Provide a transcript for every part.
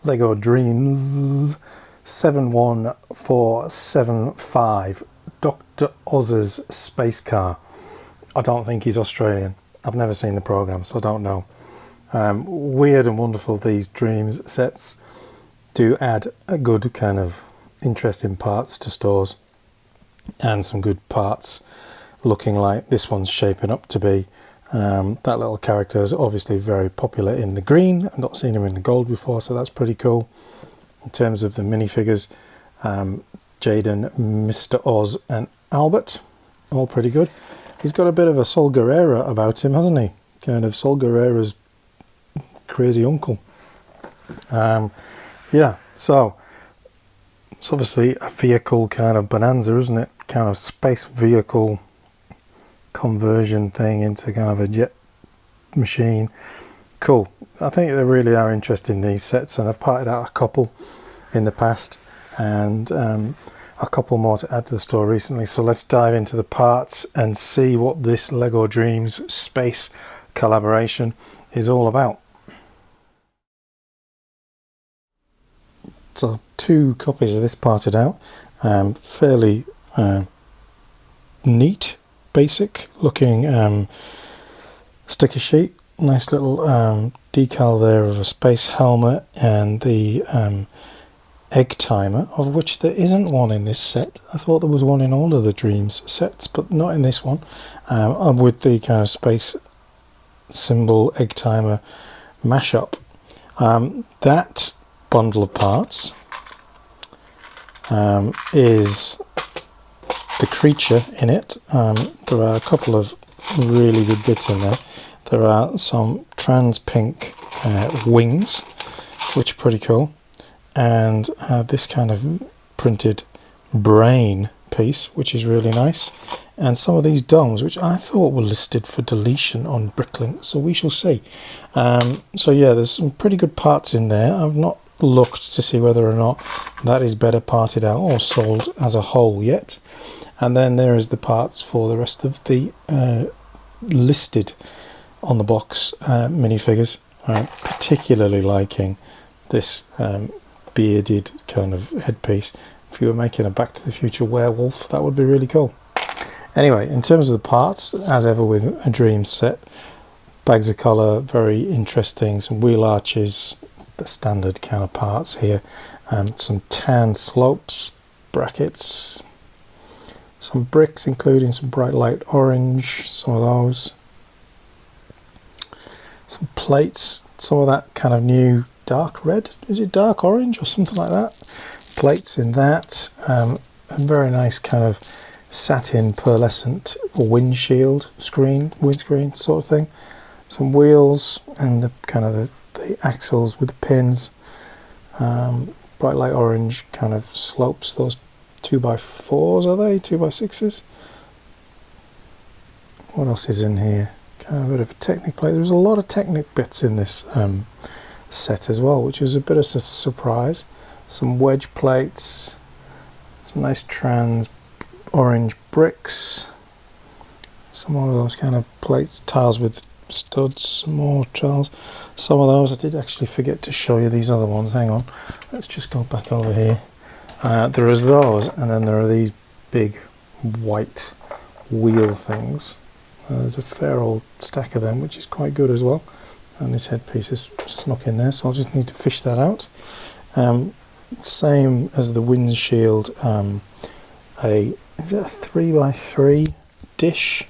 LEGO Dreamzzzz 71475, Dr. Oz's space car. I don't think he's Australian. I've never seen the programme, so I don't know. Weird and wonderful, these Dreams sets do add a good kind of interesting parts to stores, and some good parts looking like this one's shaping up to be. That little character is obviously very popular in the green. I've not seen him in the gold before, so that's pretty cool. In terms of the minifigures, Jaden, Mr. Oz and Albert, all pretty good. He's got a bit of a Sol Guerrera about him, hasn't he? Kind of Sol Guerrera's crazy uncle. Yeah, so it's obviously a vehicle kind of bonanza, isn't it? Kind of space vehicle conversion thing into kind of a jet machine. Cool. I think they really are interesting, these sets, and I've parted out a couple in the past, and a couple more to add to the store recently. So let's dive into the parts and see what this LEGO Dreams space collaboration is all about. So 2 copies of this parted out, fairly neat, basic looking sticker sheet. Nice little decal there of a space helmet and the egg timer, of which there isn't one in this set. I thought there was one in all of the Dreams sets, but not in this one. With the kind of space symbol egg timer mashup. That bundle of parts is the creature in it. There are a couple of really good bits in there. There are some trans pink wings, which are pretty cool, and this kind of printed brain piece, which is really nice, and some of these domes, which I thought were listed for deletion on Bricklink, so we shall see. So yeah, there's some pretty good parts in there. I've not looked to see whether or not that is better parted out or sold as a whole yet. And then there is the parts for the rest of the listed on the box minifigures. Particularly liking this bearded kind of headpiece. If you were making a Back to the Future werewolf, that would be really cool. Anyway, in terms of the parts, as ever with a Dreams set, bags of colour, very interesting, some wheel arches, the standard kind of parts here, some tan slopes, brackets, some bricks, including some bright light orange, some of those, some plates, some of that kind of new dark red, is it dark orange or something like that? Plates in that, and very nice kind of satin pearlescent windshield windscreen sort of thing. Some wheels and the kind of the axles with the pins, bright light orange kind of slopes, those 2x4s, are they? 2x6s? What else is in here? Kind of a bit of a Technic plate. There's a lot of Technic bits in this set as well, which was a bit of a surprise. Some wedge plates, some nice trans orange bricks, some more of those kind of plates, tiles with studs, some more tiles. Some of those, I did actually forget to show you these other ones. Hang on, let's just go back over here. There is those, and then there are these big white wheel things. There's a fair old stack of them, which is quite good as well. And this headpiece is snuck in there, so I'll just need to fish that out. Same as the windshield, is it a 3x3 dish?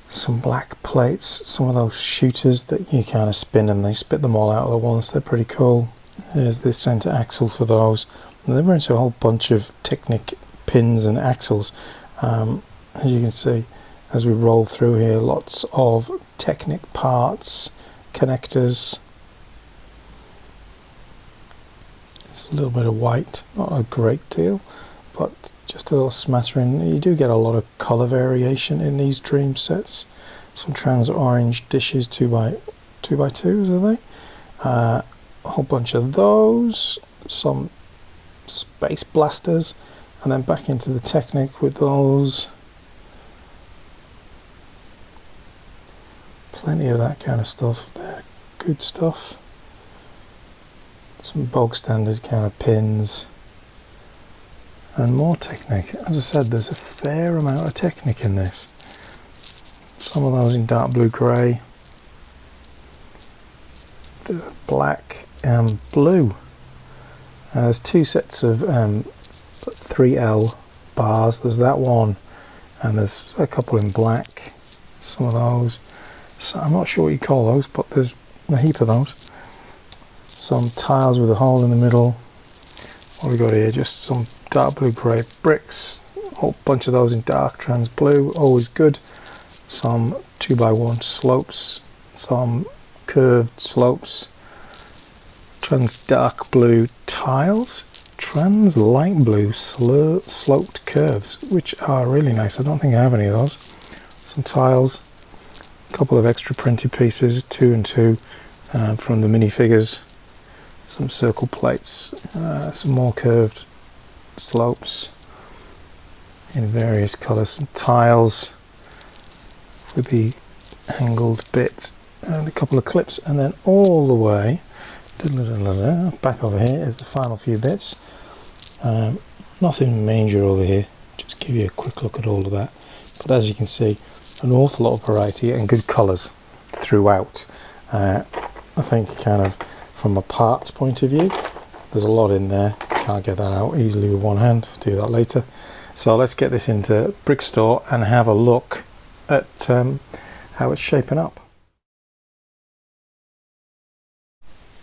Some black plates, some of those shooters that you kind of spin and they spit them all out at once. They're pretty cool. There's the center axle for those. And they've into a whole bunch of Technic pins and axles. As you can see, as we roll through here, lots of Technic parts, connectors. It's a little bit of white, not a great deal, but just a little smattering. You do get a lot of colour variation in these Dream sets. Some trans orange dishes, 2x2s, are they? A whole bunch of those, some space blasters, and then back into the Technic with those. Plenty of that kind of stuff there, good stuff. some bog standard kind of pins, and more Technic. As I said, there's a fair amount of Technic in this. Some of those in dark blue grey, the black and blue. There's two sets of 3L bars. There's that one, and there's a couple in black. Some of those. So I'm not sure what you call those, but there's a heap of those. Some tiles with a hole in the middle. What have we got here? Just some dark blue grey bricks. A whole bunch of those in dark trans blue. Always good. Some 2x1 slopes. Some curved slopes. Trans dark blue tiles. Trans light blue sloped curves, which are really nice. I don't think I have any of those. Some tiles. A couple of extra printed pieces, 2 and 2 from the minifigures. Some circle plates, some more curved slopes in various colours, some tiles with the angled bit, and a couple of clips, and then all the way back over here is the final few bits. Nothing major over here, just give you a quick look at all of that. But as you can see, an awful lot of variety and good colours throughout. I think kind of from a parts point of view, there's a lot in there. Can't get that out easily with one hand, do that later. So let's get this into Brickstore and have a look at how it's shaping up.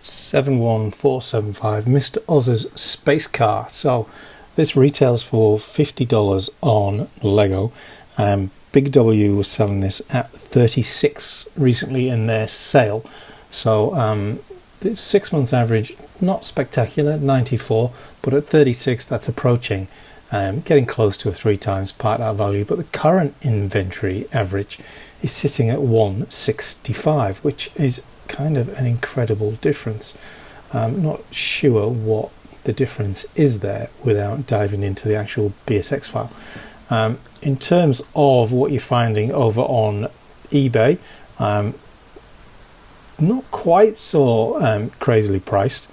71475 Mr. Oz's Space Car. So this retails for $50 on Lego. Big W was selling this at $36 recently in their sale. So it's 6 months average, not spectacular, 94, but at 36 that's approaching, getting close to a 3 times part out value. But the current inventory average is sitting at 165, which is kind of an incredible difference. I'm not sure what the difference is there without diving into the actual BSX file. In terms of what you're finding over on eBay, not quite so crazily priced,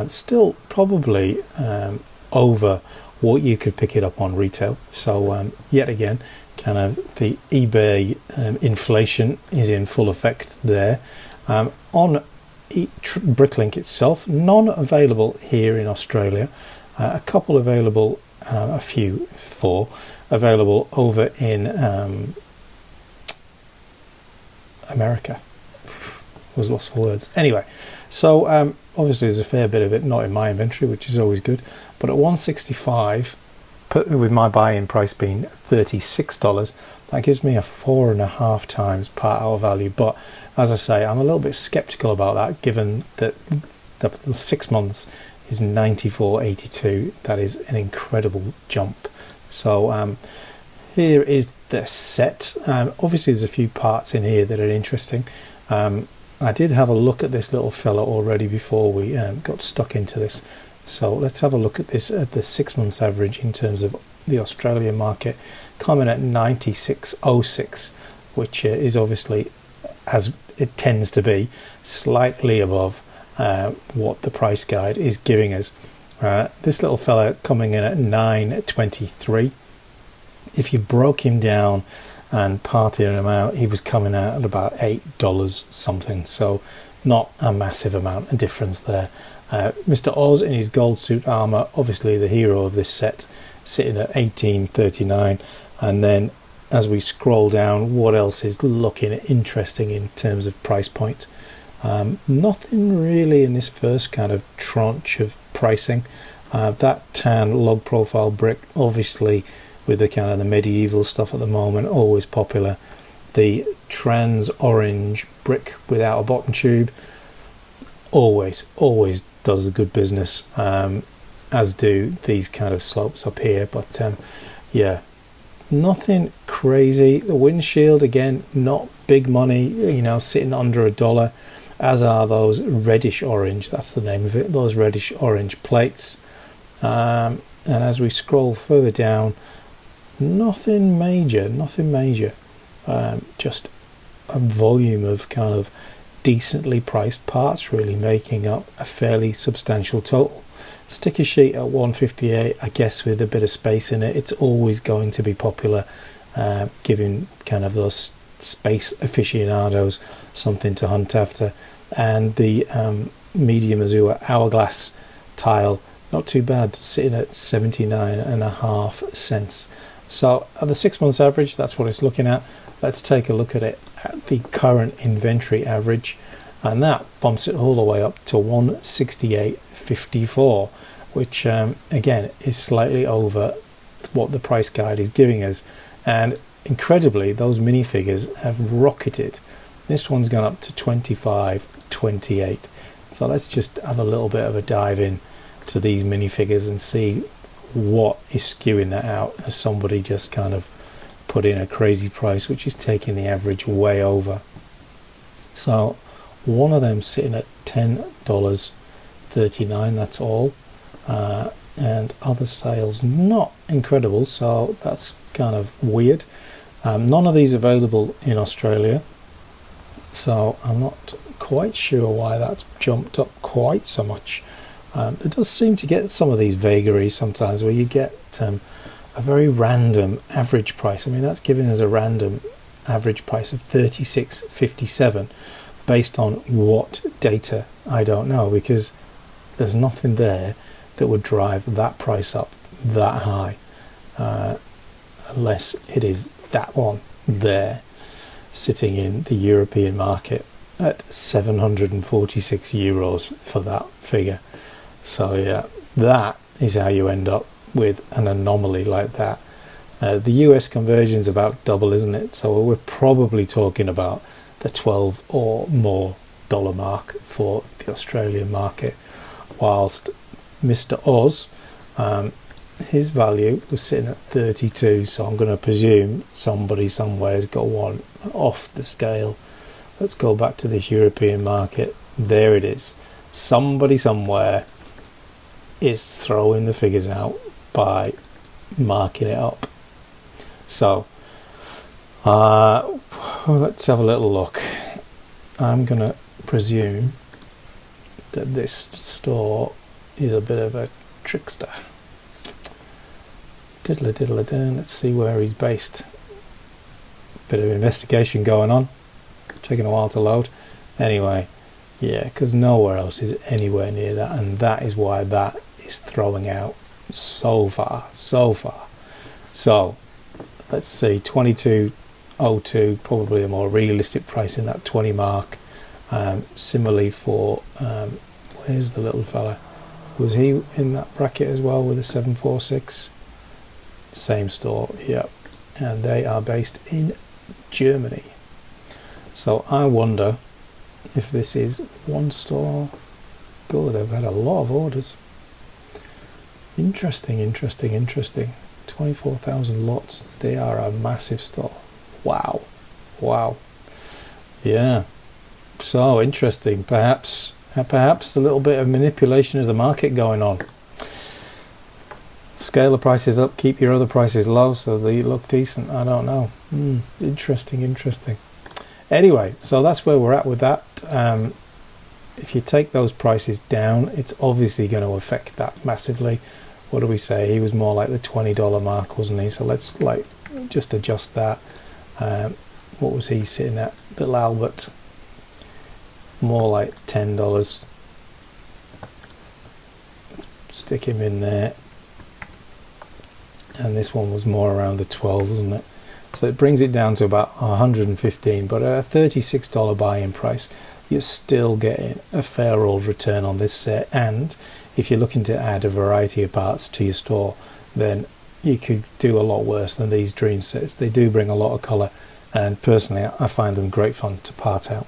still probably over what you could pick it up on retail. So yet again, kind of the eBay inflation is in full effect there. On Bricklink itself, none available here in Australia, a couple available, four available over in America. Was lost for words. Anyway, so obviously there's a fair bit of it not in my inventory, which is always good, but at 165, with my buy-in price being $36, that gives me a 4.5 times part out value. But as I say, I'm a little bit skeptical about that, given that the 6 months is 94.82. That is an incredible jump. So here is the set. Obviously there's a few parts in here that are interesting. I did have a look at this little fella already before we got stuck into this. So let's have a look at this at the 6 months average in terms of the Australian market, coming at 96.06, which is obviously, as it tends to be, slightly above what the price guide is giving us. This little fella coming in at 9.23. If you broke him down and parted him out, he was coming out at about $8 something, so not a massive amount of difference there. Mr. Oz in his gold suit armour, obviously the hero of this set, sitting at $18.39. And then as we scroll down, what else is looking interesting in terms of price point? Nothing really in this first kind of tranche of pricing. That tan log profile brick, obviously with the kind of the medieval stuff at the moment, always popular. The trans orange brick without a bottom tube, always does a good business, as do these kind of slopes up here. But yeah, nothing crazy. The windshield, again, not big money, you know, sitting under $1, as are those reddish orange, that's the name of it, those reddish orange plates. And as we scroll further down, nothing major, just a volume of kind of decently priced parts, really making up a fairly substantial total. Sticker sheet at 158, I guess with a bit of space in it, it's always going to be popular, giving kind of those space aficionados something to hunt after. And the medium azure hourglass tile, not too bad, sitting at 79.5 cents. So at the 6 months average, that's what it's looking at. Let's take a look at it at the current inventory average, and that bumps it all the way up to 168.54, which again is slightly over what the price guide is giving us. And incredibly, those minifigures have rocketed. This one's gone up to 25.28. So let's just have a little bit of a dive in to these minifigures and see what is skewing that out, as somebody just kind of put in a crazy price which is taking the average way over. So one of them sitting at $10.39, that's all, and other sales not incredible, so that's kind of weird. None of these available in Australia, so I'm not quite sure why that's jumped up quite so much. It does seem to get some of these vagaries sometimes where you get a very random average price. I mean, that's giving us a random average price of $36.57 based on what data, I don't know, because there's nothing there that would drive that price up that high, unless it is that one there sitting in the European market at 746 euros for that figure. So yeah, that is how you end up with an anomaly like that. The US conversion is about double, isn't it? So we're probably talking about the $12 or more mark for the Australian market, whilst Mr. Oz, his value was sitting at 32, so I'm going to presume somebody somewhere has got one off the scale. Let's go back to this European market. There it is. Somebody somewhere is throwing the figures out by marking it up. So let's have a little look. I'm going to presume that this store is a bit of a trickster. Diddler diddler din. Let's see where he's based. Bit of investigation going on. Taking a while to load. Anyway, yeah, because nowhere else is anywhere near that, and that is why that is throwing out so far. So let's see, 22.02, probably a more realistic price in that 20 mark. Similarly for where's the little fella? Was he in that bracket as well with a 746? Same store, yep. And they are based in Germany. So I wonder if this is one store. God, they've had a lot of orders. Interesting. 24,000 lots. They are a massive store. Wow. Yeah. So interesting. Perhaps a little bit of manipulation of the market going on. Scale the prices up, keep your other prices low so they look decent. I don't know. Interesting. Anyway, so that's where we're at with that. If you take those prices down, it's obviously going to affect that massively. What do we say? He was more like the $20 mark, wasn't he? So let's just adjust that. What was he sitting at? Little Albert. More like $10. Stick him in there. And this one was more around the 12, wasn't it? So it brings it down to about 115, but at a $36 buy-in price, you're still getting a fair old return on this set. And if you're looking to add a variety of parts to your store, then you could do a lot worse than these dream sets. They do bring a lot of colour, and personally I find them great fun to part out.